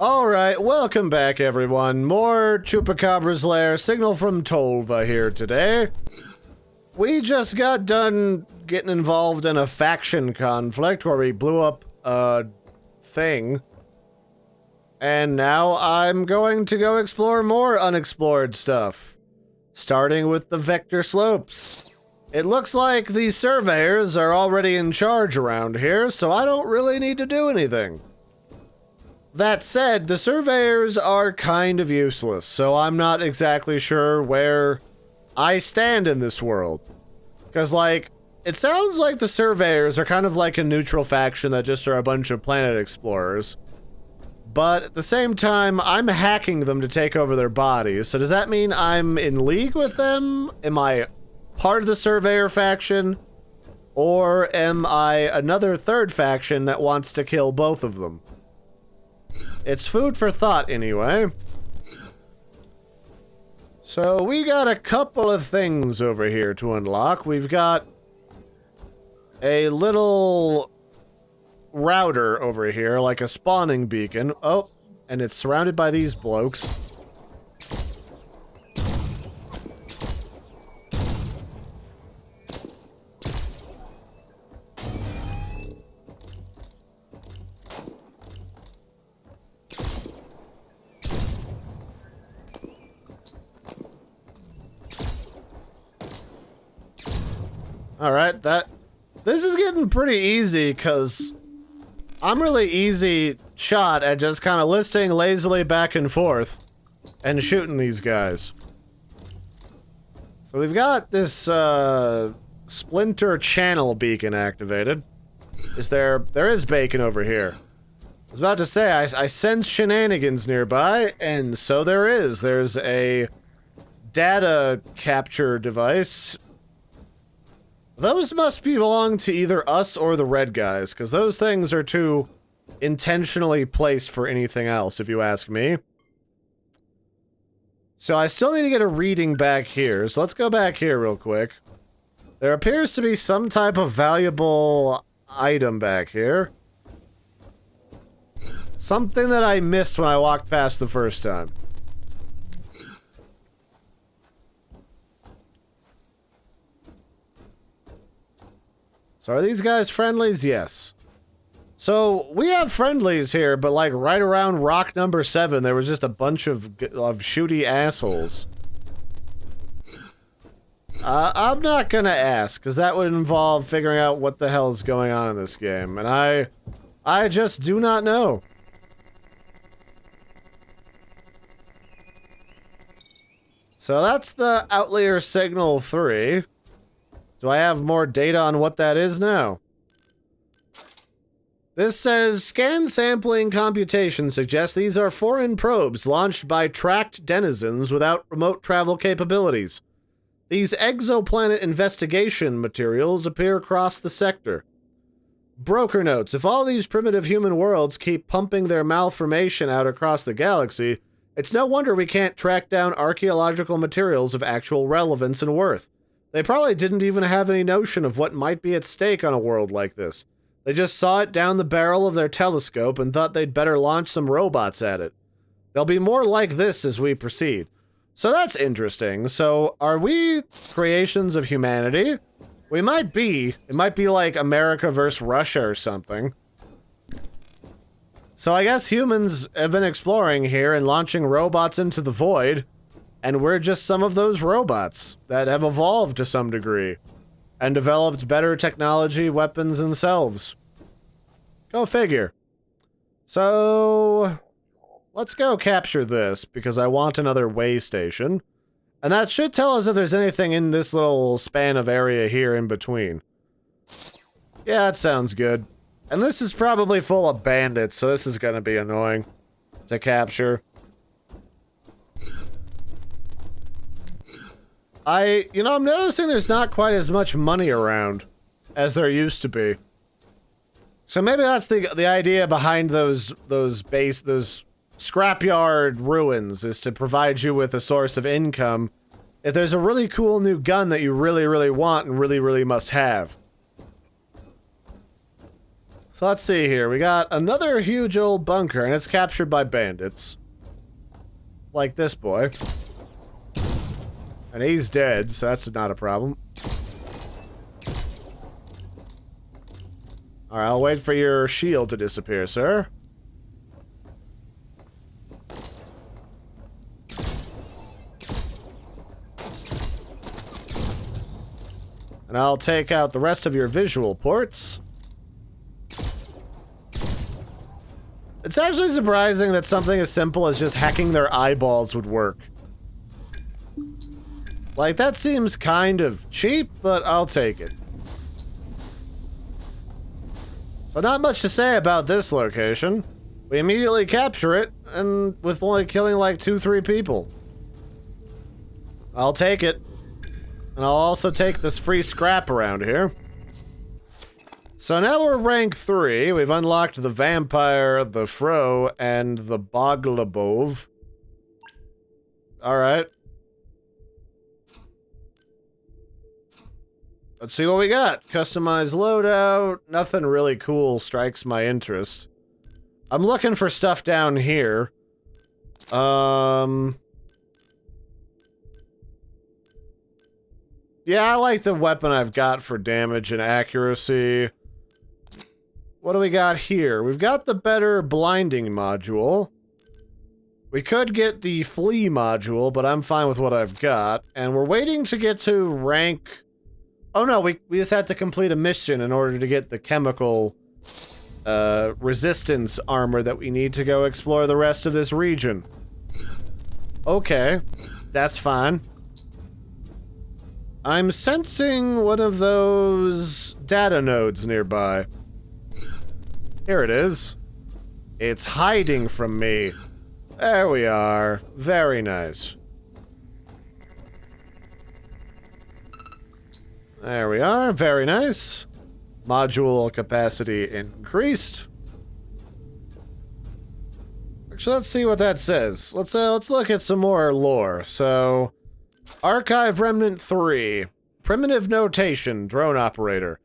Alright, welcome back everyone. More Chupacabra's Lair, signal from Tolva here today. We just got done getting involved in a faction conflict where we blew up a thing. And now I'm going to go explore more unexplored stuff. Starting with the vector slopes. It looks like the surveyors are already in charge around here, so I don't really need to do anything. That said, the surveyors are kind of useless, so I'm not exactly sure where I stand in this world. Because, like, it sounds like the surveyors are kind of like a neutral faction that just are a bunch of planet explorers. But at the same time, I'm hacking them to take over their bodies, so does that mean I'm in league with them? Am I part of the surveyor faction? Or am I another third faction that wants to kill both of them? It's food for thought, anyway. So, we got a couple of things over here to unlock. We've got a little router over here, like a spawning beacon. Oh, and it's surrounded by these blokes. Alright, this is getting pretty easy, because I'm really easy shot at just kind of listing lazily back and forth and shooting these guys. So we've got this, splinter channel beacon activated. There is bacon over here. I was about to say, I sense shenanigans nearby, and so there is. There's a data capture device. Those must belong to either us or the red guys, because those things are too intentionally placed for anything else, if you ask me. So I still need to get a reading back here, so let's go back here real quick. There appears to be some type of valuable item back here. Something that I missed when I walked past the first time. So are these guys friendlies? Yes. So we have friendlies here, but like right around rock number 7, there was just a bunch of shooty assholes. I'm not gonna ask, because that would involve figuring out what the hell is going on in this game, and I just do not know. So that's the Outlier Signal 3. Do I have more data on what that is now? This says, scan sampling computation suggests these are foreign probes launched by tracked denizens without remote travel capabilities. These exoplanet investigation materials appear across the sector. Broker notes, if all these primitive human worlds keep pumping their malformation out across the galaxy, it's no wonder we can't track down archaeological materials of actual relevance and worth. They probably didn't even have any notion of what might be at stake on a world like this. They just saw it down the barrel of their telescope and thought they'd better launch some robots at it. They'll be more like this as we proceed. So that's interesting. So are we creations of humanity? We might be. It might be like America versus Russia or something. So I guess humans have been exploring here and launching robots into the void. And we're just some of those robots that have evolved to some degree and developed better technology, weapons themselves. Go figure. So let's go capture this because I want another way station. And that should tell us if there's anything in this little span of area here in between. Yeah, that sounds good. And this is probably full of bandits, so this is gonna be annoying to capture. I'm noticing there's not quite as much money around as there used to be. So maybe that's the idea behind those scrapyard ruins, is to provide you with a source of income if there's a really cool new gun that you really, really want and really, really must have. So let's see here. We got another huge old bunker, and it's captured by bandits. Like this boy. And he's dead, so that's not a problem. Alright, I'll wait for your shield to disappear, sir. And I'll take out the rest of your visual ports. It's actually surprising that something as simple as just hacking their eyeballs would work. Like, that seems kind of cheap, but I'll take it. So not much to say about this location. We immediately capture it, and with only killing like 2-3 people. I'll take it. And I'll also take this free scrap around here. So now we're rank 3. We've unlocked the Vampire, the Fro, and the Boglabov. Alright. Let's see what we got. Customized loadout. Nothing really cool strikes my interest. I'm looking for stuff down here. Yeah, I like the weapon I've got for damage and accuracy. What do we got here? We've got the better blinding module. We could get the flea module, but I'm fine with what I've got. And we're waiting to get to rank... Oh no, we just had to complete a mission in order to get the chemical resistance armor that we need to go explore the rest of this region. Okay, that's fine. I'm sensing one of those data nodes nearby. Here it is. It's hiding from me. There we are. Very nice. There we are. Very nice. Module capacity increased. Actually, let's see what that says. Let's look at some more lore. So, Archive Remnant 3. Primitive notation, drone operator.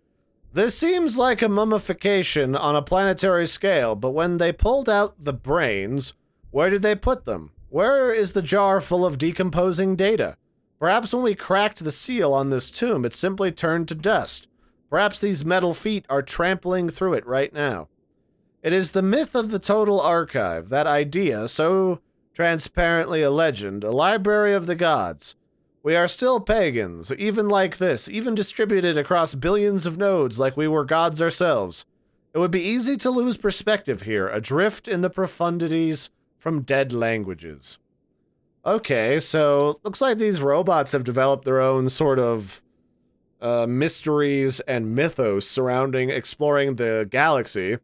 This seems like a mummification on a planetary scale, but when they pulled out the brains, where did they put them? Where is the jar full of decomposing data? Perhaps when we cracked the seal on this tomb, it simply turned to dust. Perhaps these metal feet are trampling through it right now. It is the myth of the total archive, that idea, so transparently a legend, a library of the gods. We are still pagans, even like this, even distributed across billions of nodes like we were gods ourselves. It would be easy to lose perspective here, adrift in the profundities from dead languages. Okay, so looks like these robots have developed their own sort of mysteries and mythos surrounding exploring the galaxy.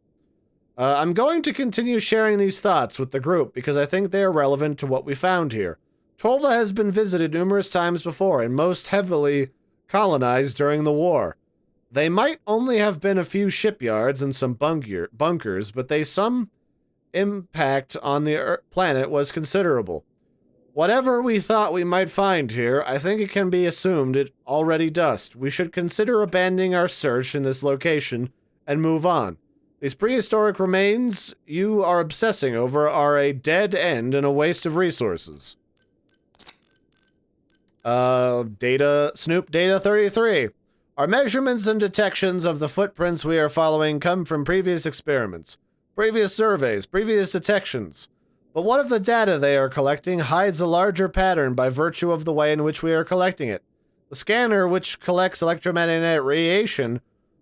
I'm going to continue sharing these thoughts with the group because I think they are relevant to what we found here. Tolva has been visited numerous times before and most heavily colonized during the war. They might only have been a few shipyards and some bunkers, but some impact on the planet was considerable. Whatever we thought we might find here, I think it can be assumed it already dust. We should consider abandoning our search in this location and move on. These prehistoric remains you are obsessing over are a dead end and a waste of resources. Snoop Data 33. Our measurements and detections of the footprints we are following come from previous experiments, previous surveys, previous detections. But what if the data they are collecting hides a larger pattern by virtue of the way in which we are collecting it? The scanner, which collects electromagnetic radiation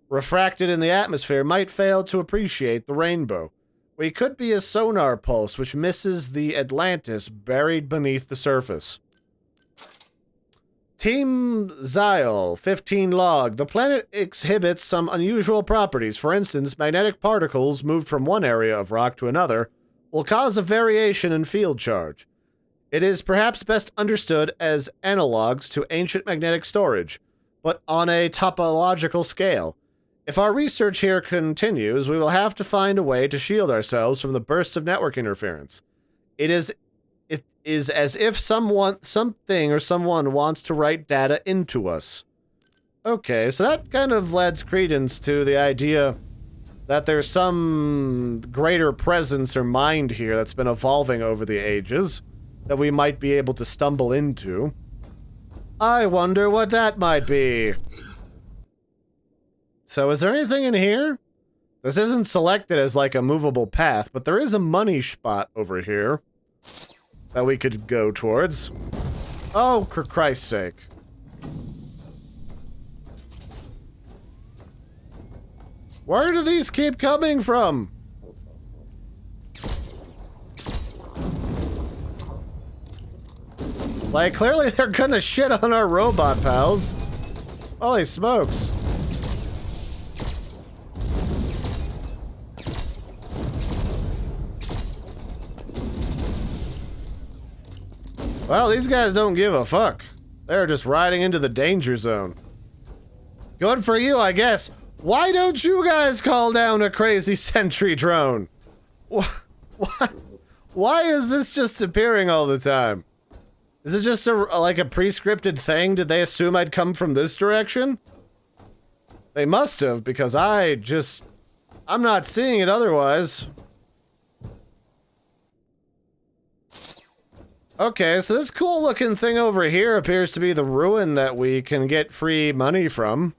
refracted in the atmosphere, might fail to appreciate the rainbow. We could be a sonar pulse which misses the Atlantis buried beneath the surface. Team Zyle, 15 log. The planet exhibits some unusual properties. For instance, magnetic particles moved from one area of rock to another will cause a variation in field charge. It is perhaps best understood as analogs to ancient magnetic storage, but on a topological scale. If our research here continues, we will have to find a way to shield ourselves from the bursts of network interference. It is as if something or someone wants to write data into us. Okay, so that kind of lends credence to the idea that there's some greater presence or mind here that's been evolving over the ages that we might be able to stumble into. I wonder what that might be. So is there anything in here? This isn't selected as like a movable path, but there is a money spot over here that we could go towards. Oh, for Christ's sake. Where do these keep coming from? Like, clearly they're gonna shit on our robot pals. Holy smokes. Well, these guys don't give a fuck. They're just riding into the danger zone. Good for you, I guess. Why don't you guys call down a crazy sentry drone? Why is this just appearing all the time? Is it just like a pre-scripted thing? Did they assume I'd come from this direction? They must have, because I'm not seeing it otherwise. Okay, so this cool looking thing over here appears to be the ruin that we can get free money from.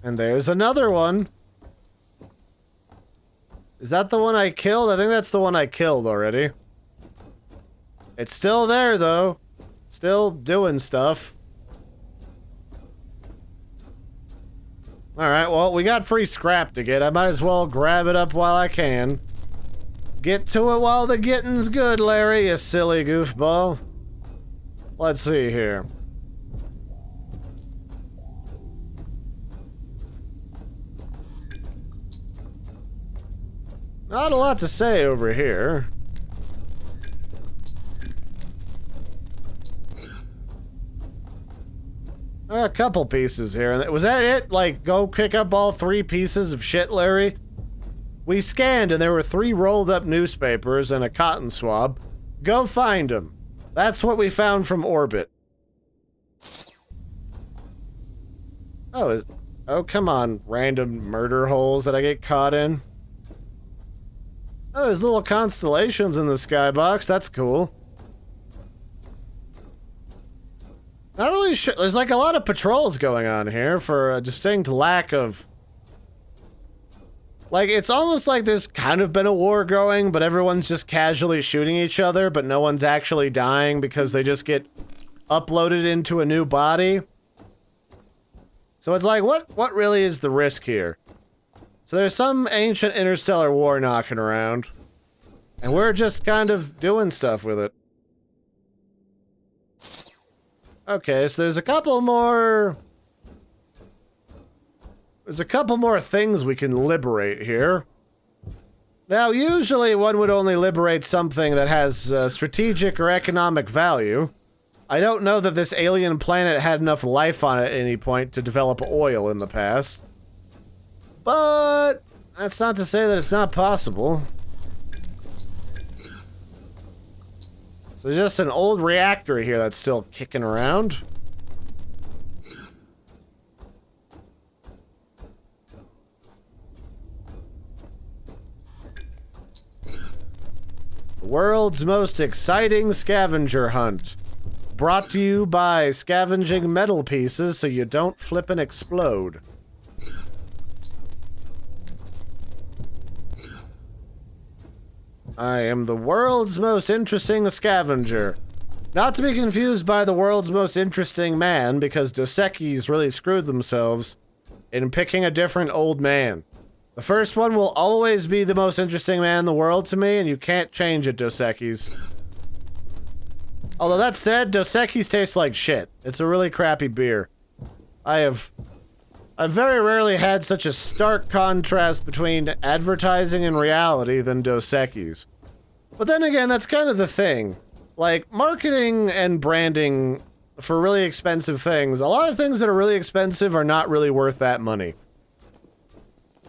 And there's another one. Is that the one I killed? I think that's the one I killed already. It's still there, though. Still doing stuff. Alright, well, we got free scrap to get. I might as well grab it up while I can. Get to it while the getting's good, Larry, you silly goofball. Let's see here. Not a lot to say over here. A couple pieces here. Was that it? Like, go pick up all 3 pieces of shit, Larry? We scanned and there were 3 rolled up newspapers and a cotton swab. Go find them. That's what we found from orbit. Oh, come on, random murder holes that I get caught in. Oh, there's little constellations in the skybox. That's cool. Not really sure. There's like a lot of patrols going on here for a distinct lack of... Like, it's almost like there's kind of been a war going, but everyone's just casually shooting each other, but no one's actually dying because they just get uploaded into a new body. So it's like, what really is the risk here? So there's some ancient interstellar war knocking around, and we're just kind of doing stuff with it. Okay, so there's a couple more things we can liberate here. Now, usually one would only liberate something that has strategic or economic value. I don't know that this alien planet had enough life on it at any point to develop oil in the past. But that's not to say that it's not possible. So there's just an old reactor here that's still kicking around. The world's most exciting scavenger hunt. Brought to you by scavenging metal pieces so you don't flip and explode. I am the world's most interesting scavenger. Not to be confused by the world's most interesting man, because Dos Equis really screwed themselves in picking a different old man. The first one will always be the most interesting man in the world to me, and you can't change it, Dos Equis. Although that said, Dos Equis tastes like shit. It's a really crappy beer. I've very rarely had such a stark contrast between advertising and reality than Dos Equis. But then again, that's kind of the thing. Like, marketing and branding for really expensive things, a lot of things that are really expensive are not really worth that money.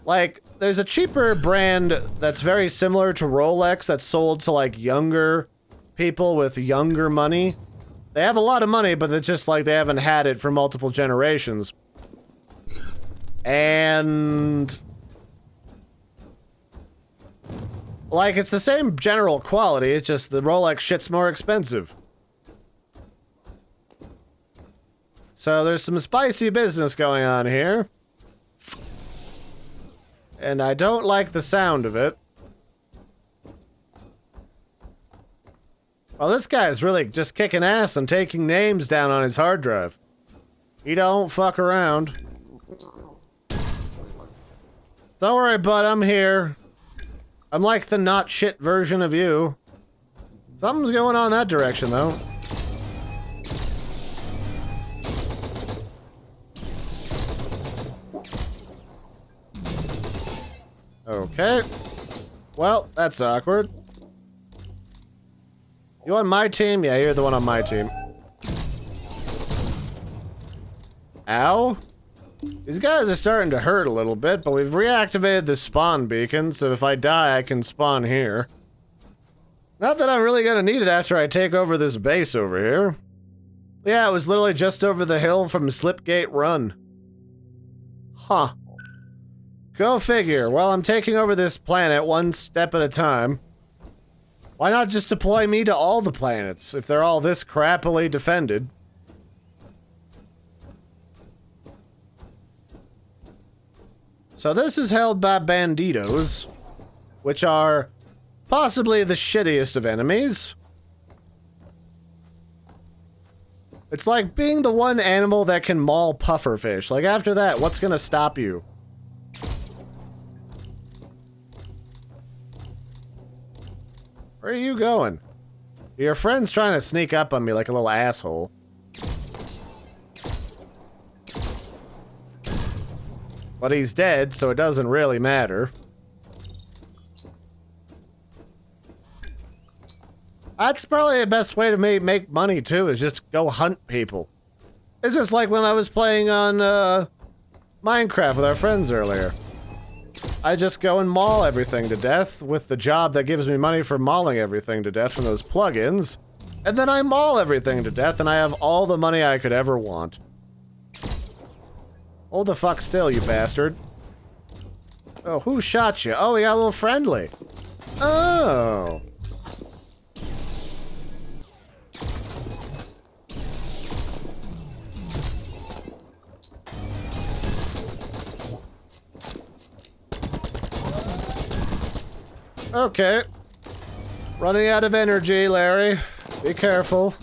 Like, there's a cheaper brand that's very similar to Rolex that's sold to, like, younger people with younger money. They have a lot of money, but it's just like they haven't had it for multiple generations. And... like, it's the same general quality, it's just the Rolex shit's more expensive. So there's some spicy business going on here. And I don't like the sound of it. Well, this guy's really just kicking ass and taking names down on his hard drive. He don't fuck around. Don't worry, bud, I'm here. I'm like the not shit version of you. Something's going on in that direction, though. Okay. Well, that's awkward. You on my team? Yeah, you're the one on my team. Ow. These guys are starting to hurt a little bit, but we've reactivated the spawn beacon, so if I die, I can spawn here. Not that I'm really gonna need it after I take over this base over here. Yeah, it was literally just over the hill from Slipgate Run. Huh. Go figure. Well, I'm taking over this planet one step at a time. Why not just deploy me to all the planets, if they're all this crappily defended? So this is held by banditos, which are possibly the shittiest of enemies. It's like being the one animal that can maul pufferfish. Like, after that, what's gonna stop you? Where are you going? Your friend's trying to sneak up on me like a little asshole. But he's dead, so it doesn't really matter. That's probably the best way to make money, too, is just go hunt people. It's just like when I was playing on, Minecraft with our friends earlier. I just go and maul everything to death with the job that gives me money for mauling everything to death from those plugins. And then I maul everything to death and I have all the money I could ever want. Hold the fuck still, you bastard. Oh, who shot you? Oh, we got a little friendly. Oh. Okay. Running out of energy, Larry. Be careful.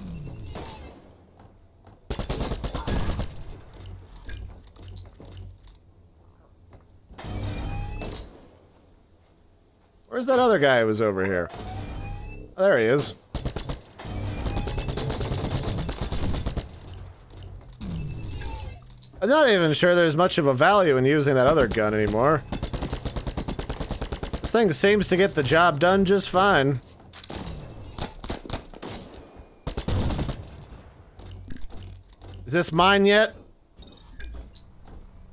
Where's that other guy who was over here? Oh, there he is. I'm not even sure there's much of a value in using that other gun anymore. This thing seems to get the job done just fine. Is this mine yet?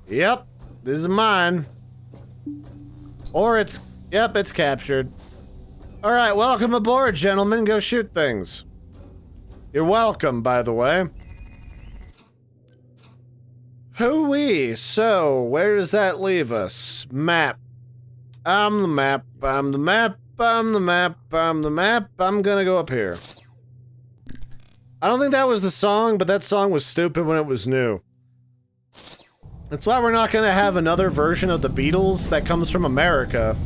Yep, this is mine. Or it's... yep, it's captured. Alright, welcome aboard, gentlemen. Go shoot things. You're welcome, by the way. Hooey! So, where does that leave us? Map. I'm the map, I'm the map, I'm the map, I'm the map. I'm gonna go up here. I don't think that was the song, but that song was stupid when it was new. That's why we're not gonna have another version of the Beatles that comes from America.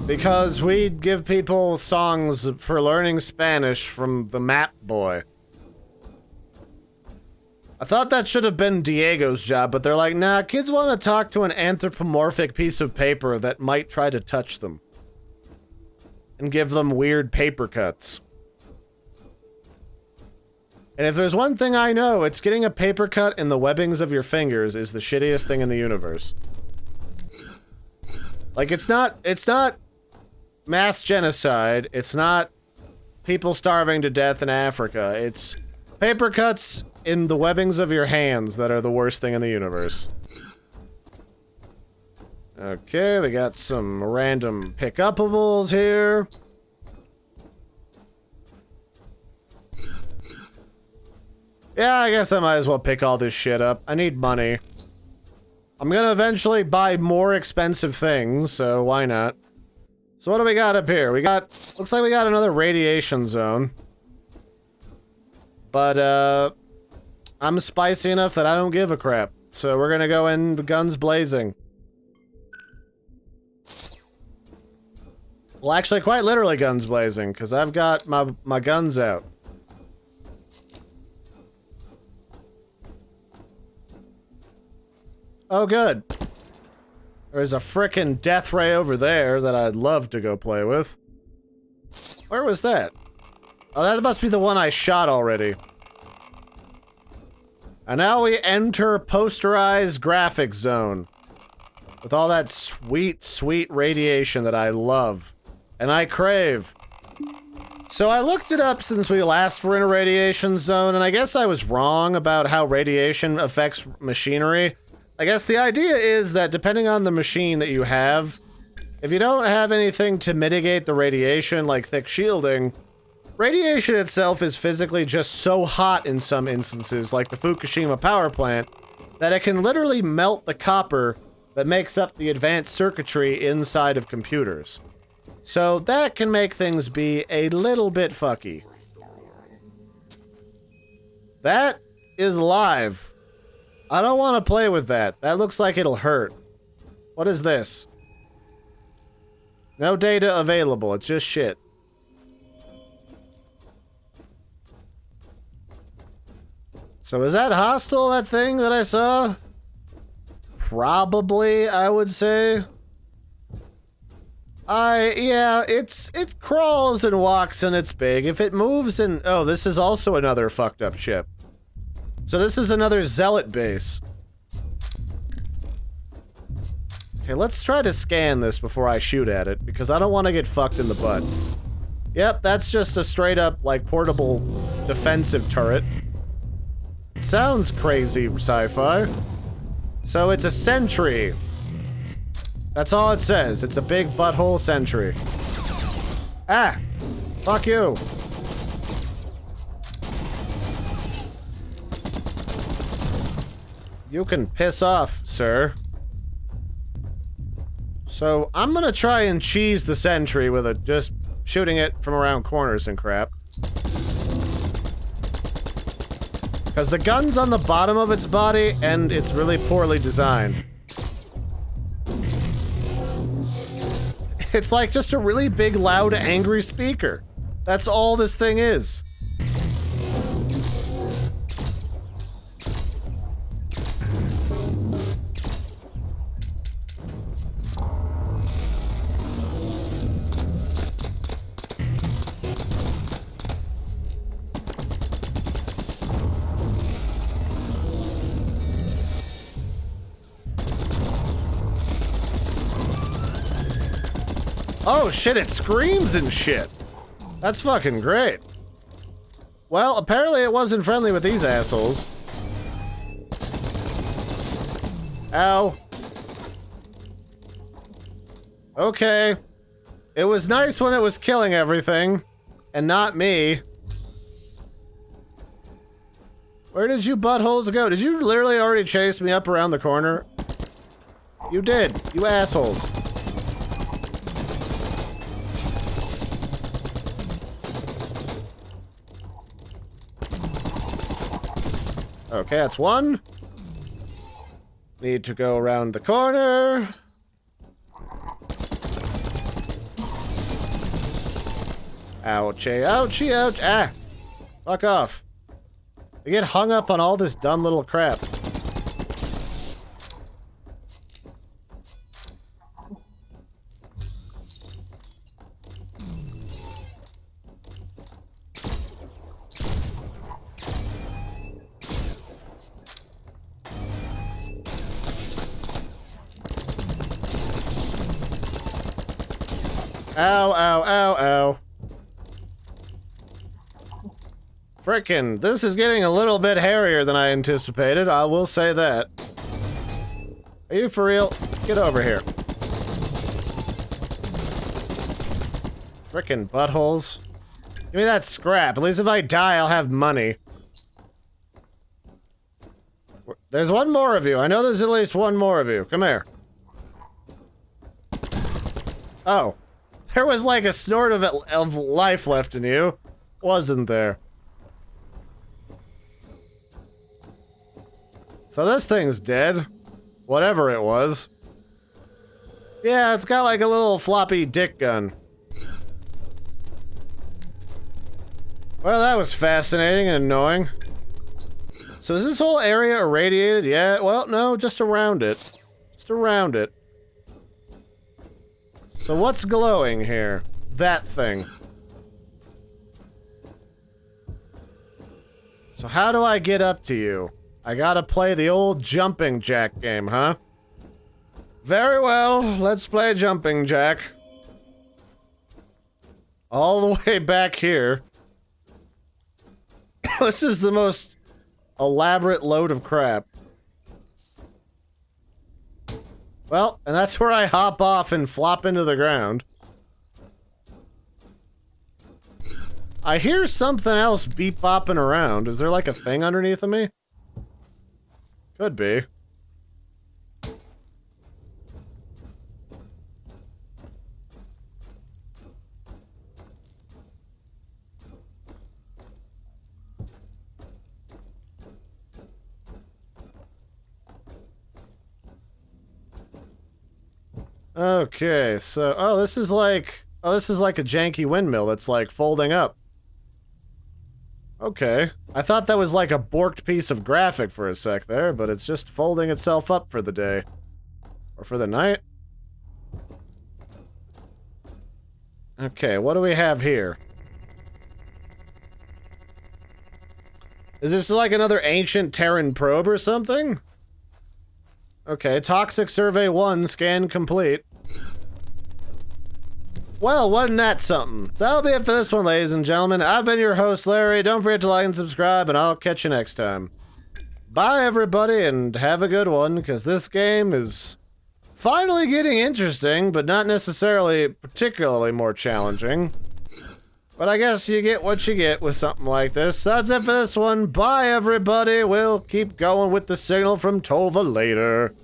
Because we give people songs for learning Spanish from the Map Boy. I thought that should have been Diego's job, but they're like, nah, kids want to talk to an anthropomorphic piece of paper that might try to touch them. And give them weird paper cuts. And if there's one thing I know, it's getting a paper cut in the webbings of your fingers is the shittiest thing in the universe. Like, it's not mass genocide, it's not people starving to death in Africa, it's paper cuts in the webbings of your hands that are the worst thing in the universe. Okay, we got some random pick-upables here. Yeah, I guess I might as well pick all this shit up. I need money. I'm gonna eventually buy more expensive things, so why not? So what do we got up here? We got... looks like we got another radiation zone. But, I'm spicy enough that I don't give a crap. So we're gonna go in guns blazing. Well, actually, quite literally guns blazing, because I've got my guns out. Oh, good. There's a frickin' death ray over there that I'd love to go play with. Where was that? Oh, that must be the one I shot already. And now we enter posterized graphics zone. With all that sweet, sweet radiation that I love. And I crave. So I looked it up since we last were in a radiation zone, and I guess I was wrong about how radiation affects machinery. I guess the idea is that depending on the machine that you have, if you don't have anything to mitigate the radiation, like thick shielding, radiation itself is physically just so hot in some instances, like the Fukushima power plant, that it can literally melt the copper that makes up the advanced circuitry inside of computers. So that can make things be a little bit fucky. That is live. I don't want to play with that. That looks like it'll hurt. What is this? No data available. It's just shit. So is that hostile, that thing that I saw? Probably, I would say. Yeah, it crawls and walks and it's big. If it moves and... oh, this is also another fucked up ship. So this is another zealot base. Okay, let's try to scan this before I shoot at it, because I don't want to get fucked in the butt. Yep, that's just a straight up, like, portable defensive turret. Sounds crazy sci-fi. So it's a sentry. That's all it says. It's a big butthole sentry. Ah! Fuck you. You can piss off, sir. So, I'm gonna try and cheese the sentry with just shooting it from around corners and crap. Because the gun's on the bottom of its body, and it's really poorly designed. It's like just a really big, loud, angry speaker. That's all this thing is. Oh shit, it screams and shit. That's fucking great. Well, apparently it wasn't friendly with these assholes. Ow. Okay. It was nice when it was killing everything, and not me. Where did you buttholes go? Did you literally already chase me up around the corner? You did, you assholes. Okay, that's one. Need to go around the corner. Ouchie, ouchie, ouch. Ah! Fuck off. I get hung up on all this dumb little crap. Ow, ow, ow, ow. Frickin', this is getting a little bit hairier than I anticipated, I will say that. Are you for real? Get over here. Frickin' buttholes. Give me that scrap. At least if I die, I'll have money. There's one more of you. I know there's at least one more of you. Come here. Oh. There was like a snort of life left in you. Wasn't there? So this thing's dead. Whatever it was. Yeah, it's got like a little floppy dick gun. Well, that was fascinating and annoying. So is this whole area irradiated? Yeah, well, no, just around it. Just around it. So what's glowing here? That thing. So how do I get up to you? I gotta play the old jumping jack game, huh? Very well, let's play jumping jack. All the way back here. This is the most elaborate load of crap. Well, and that's where I hop off and flop into the ground. I hear something else beep-bopping around. Is there like a thing underneath of me? Could be. Okay, so, oh, this is like a janky windmill that's like folding up. Okay. I thought that was like a borked piece of graphic for a sec there, but it's just folding itself up for the day. Or for the night. Okay, what do we have here? Is this like another ancient Terran probe or something? Okay, Toxic Survey 1, scan complete. Well, wasn't that something? So that'll be it for this one, ladies and gentlemen. I've been your host, Larry. Don't forget to like and subscribe, and I'll catch you next time. Bye, everybody, and have a good one, because this game is finally getting interesting, but not necessarily particularly more challenging. But I guess you get what you get with something like this. So that's it for this one. Bye, everybody. We'll keep going with the signal from Tolva later.